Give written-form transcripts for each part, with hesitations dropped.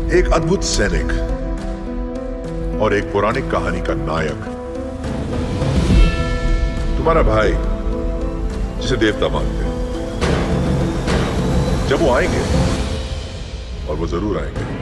एक अद्भुत सैनिक और एक पौराणिक कहानी का नायक, तुम्हारा भाई जिसे देवता मानते हैं। जब वो आएंगे, और वो जरूर आएंगे,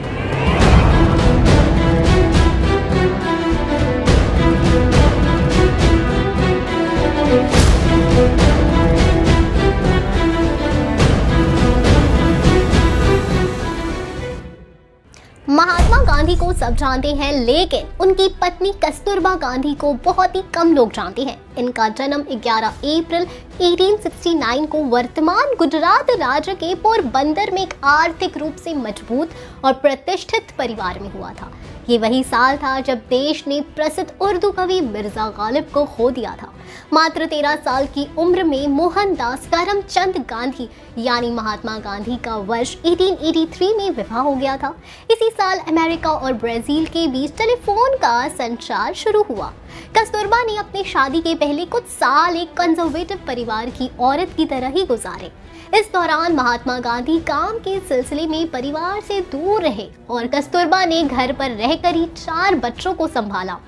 महात्मा गांधी को सब जानते हैं, लेकिन उनकी पत्नी कस्तूरबा गांधी को बहुत ही कम लोग जानते हैं। इनका जन्म 11 अप्रैल 1869 को वर्तमान गुजरात राज्य के पोरबंदर में एक आर्थिक रूप से मजबूत और प्रतिष्ठित परिवार में हुआ था। ये वही साल था जब देश ने प्रसिद्ध उर्दू कवि मिर्जा गालिब को खो दिया था। मात्र 13 साल की उम्र में मोहनदास करमचंद गांधी यानी महात्मा गांधी का वर्ष 1883 में विवाह हो गया था। इसी साल अमेरिका और ब्राजील के बीच टेलीफोन का संचार शुरू हुआ। कस्तूरबा ने अपनी शादी के पहले कुछ साल एक कंजर्वेटिव परिवार की औरत की तरह ही गुजारे। इस दौरान महात्मा गांधी काम के सिलसिले में परिवार से दूर रहे और कस्तूरबा ने घर पर रहकर ही 4 बच्चों को संभाला।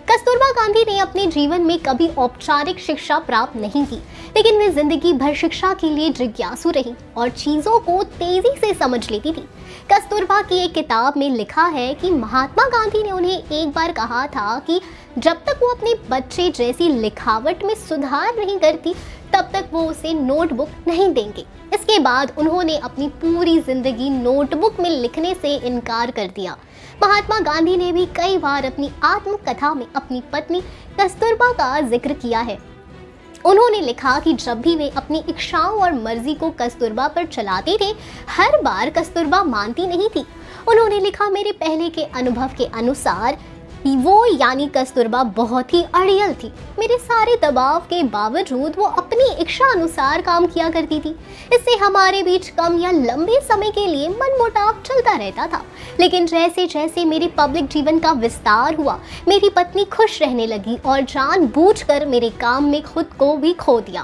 कस्तूरबा गांधी ने अपने जीवन में कभी औपचारिक शिक्षा प्राप्त नहीं की, लेकिन वे जिंदगी भर शिक्षा के लिए जिज्ञासु रही और चीजों को तेजी से समझ लेती थी। कस्तूरबा की एक किताब में लिखा है कि महात्मा गांधी ने उन्हें एक बार कहा था कि जब तक वो अपने बच्चे जैसी लिखावट में सुधार नहीं करती, तब तक वो उसे नोटबुक नहीं देंगे। इसके बाद उन्होंने अपनी पूरी जिंदगी नोटबुक में लिखने से इनकार कर दिया। महात्मा गांधी ने भी कई बार अपनी आत्मकथा में अपनी पत्नी कस्तूरबा का जिक्र किया है। उन्होंने लिखा कि जब भी वे अपनी इच्छाओं और मर्जी को कस्तूरबा पर चलाते थे, हर बार कस्तूरबा मानती नहीं थी। उन्होंने लिखा, मेरे पहले के अनुभव के अनुसार वो यानी कस्तूरबा बहुत ही अड़ियल थी। मेरे सारे दबाव के बावजूद वो अपनी इच्छा अनुसार काम किया करती थी। इससे हमारे बीच कम या लंबे समय के लिए मनमुटाव चलता रहता था, लेकिन जैसे जैसे मेरे पब्लिक जीवन का विस्तार हुआ, मेरी पत्नी खुश रहने लगी और जानबूझकर मेरे काम में खुद को भी खो दिया।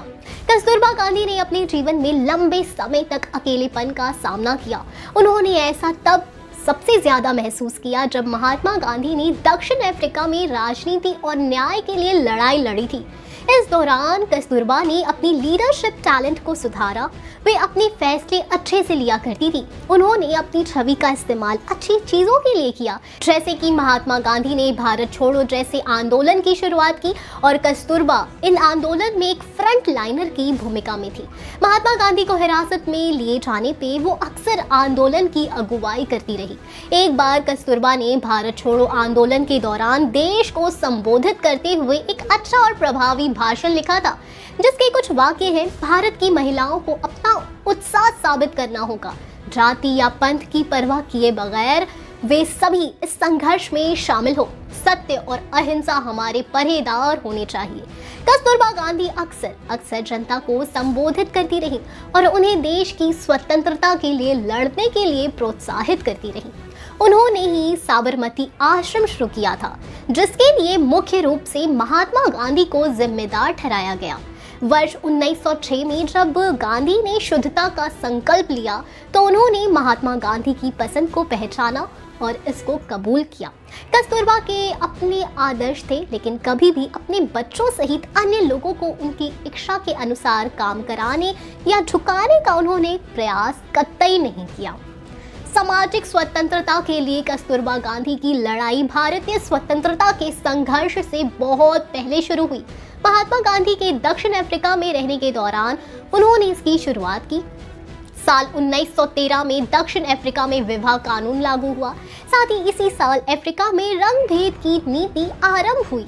कस्तूरबा गांधी ने अपने जीवन में लंबे समय तक अकेलेपन का सामना किया। उन्होंने ऐसा तब सबसे ज्यादा महसूस किया जब महात्मा गांधी ने दक्षिण अफ्रीका में राजनीति और न्याय के लिए लड़ाई लड़ी थी। इस दौरान कस्तूरबा ने अपनी लीडरशिप टैलेंट को सुधारा। वे अपने फैसले अच्छे से लिया करती थी। उन्होंने अपनी छवि का इस्तेमाल अच्छी चीजों के लिए किया, जैसे कि महात्मा गांधी ने भारत छोड़ो जैसे आंदोलन की शुरुआत की और कस्तूरबा इन आंदोलन में एक फ्रंट लाइनर की भूमिका में थी। महात्मा गांधी को हिरासत में लिए जाने पे वो अक्सर आंदोलन की अगुवाई करती रही। एक बार कस्तूरबा ने भारत छोड़ो आंदोलन के दौरान देश को संबोधित करते हुए एक अच्छा और प्रभावी भाषण लिखा था, जिसके कुछ वाक्य हैं, भारत की महिलाओं को अपना उत्साह साबित करना होगा। जाति या पंथ की परवाह किए बगैर वे सभी इस संघर्ष में शामिल हो। सत्य और अहिंसा हमारे पहरेदार होने चाहिए। कस्तूरबा गांधी अक्सर जनता को संबोधित करती रही और उन्हें देश की स्वतंत्रता के लिए लड़ने के लिए प्रोत्साहित करती रही। उन्होंने ही साबरमती आश्रम शुरू किया था, जिसके लिए मुख्य रूप से महात्मा गांधी को जिम्मेदार ठहराया गया। वर्ष 1906 में जब गांधी ने शुद्धता का संकल्प लिया, तो उन्होंने महात्मा गांधी की पसंद को पहचाना और इसको कबूल किया। कस्तूरबा के अपने आदर्श थे, लेकिन कभी भी अपने बच्चों सहित अन्य लोगों को उनकी इच्छा के अनुसार काम कराने या झुकाने का उन्होंने प्रयास कतई नहीं किया। सामाजिक स्वतंत्रता के लिए कस्तूरबा गांधी की लड़ाई भारतीय स्वतंत्रता के संघर्ष से बहुत पहले शुरू हुई। महात्मा गांधी के दक्षिण अफ्रीका में रहने के दौरान उन्होंने इसकी शुरुआत की। साल 1913 में दक्षिण अफ्रीका में विवाह कानून लागू हुआ। साथ ही इसी साल अफ्रीका में रंग भेद की नीति आरंभ हुई।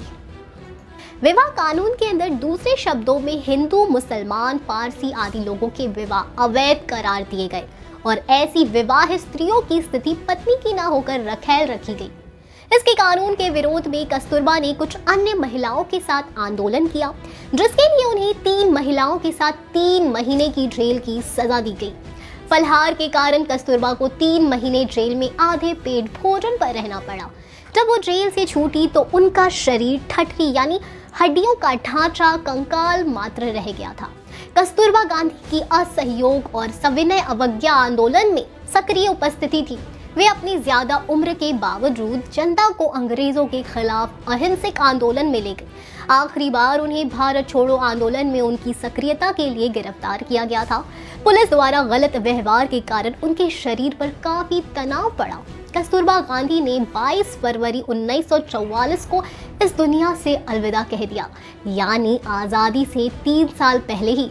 विवाह कानून के अंदर दूसरे शब्दों में हिंदू, मुसलमान, पारसी आदि लोगों के विवाह अवैध करार दिए गए और ऐसी विवाह स्त्रियों की स्थिति पत्नी की ना होकर रखैल रखी गई। इसके कानून के विरोध में कस्तूरबा ने कुछ अन्य महिलाओं के साथ आंदोलन किया, जिसके लिए उन्हें 3 महिलाओं के साथ 3 महीने की जेल की सजा दी गई। फलाहार के कारण कस्तूरबा को 3 महीने जेल में आधे पेट भोजन पर रहना पड़ा। जब वो जेल से छूटी तो उनका शरीर ठठरी यानी हड्डियों का ढांचा कंकाल मात्र रह गया था। कस्तूरबा गांधी की असहयोग और सविनय अवज्ञा आंदोलन में सक्रिय उपस्थिति थी। वे अपनी ज्यादा उम्र के बावजूद जनता को अंग्रेजों के खिलाफ अहिंसक आंदोलन में ले गए। आखिरी बार उन्हें भारत छोड़ो आंदोलन में उनकी सक्रियता के लिए गिरफ्तार किया गया था। पुलिस द्वारा गलत व्यवहार के कारण उनके शरीर पर काफी तनाव पड़ा। कस्तूरबा गांधी ने 22 फरवरी 1944 को इस दुनिया से अलविदा कह दिया, यानी आजादी से 3 साल पहले ही।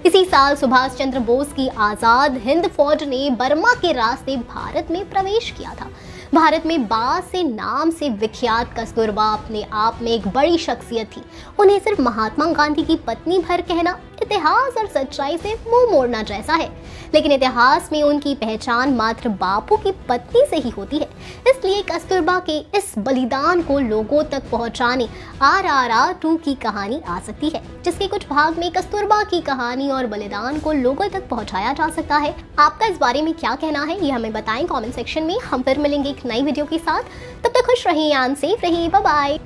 इसी साल सुभाष चंद्र बोस की आजाद हिंद फौज ने बर्मा के रास्ते भारत में प्रवेश किया था। भारत में बास से नाम से विख्यात कस्तूरबा अपने आप में एक बड़ी शख्सियत थी। उन्हें सिर्फ महात्मा गांधी की पत्नी भर कहना इतिहास और सच्चाई से मुंह मोड़ना जैसा है, लेकिन इतिहास में उनकी पहचान मात्र बापू की पत्नी से ही होती है। इसलिए कस्तूरबा के इस बलिदान को लोगों तक पहुंचाने RRR 2 की कहानी आ सकती है, जिसके कुछ भाग में कस्तूरबा की कहानी और बलिदान को लोगों तक पहुंचाया जा सकता है। आपका इस बारे में क्या कहना है, ये हमें बताएं कमेंट सेक्शन में। हम फिर मिलेंगे एक नई वीडियो के साथ। तब तक खुश रहिए, सेफ रहिए, बाय बाय।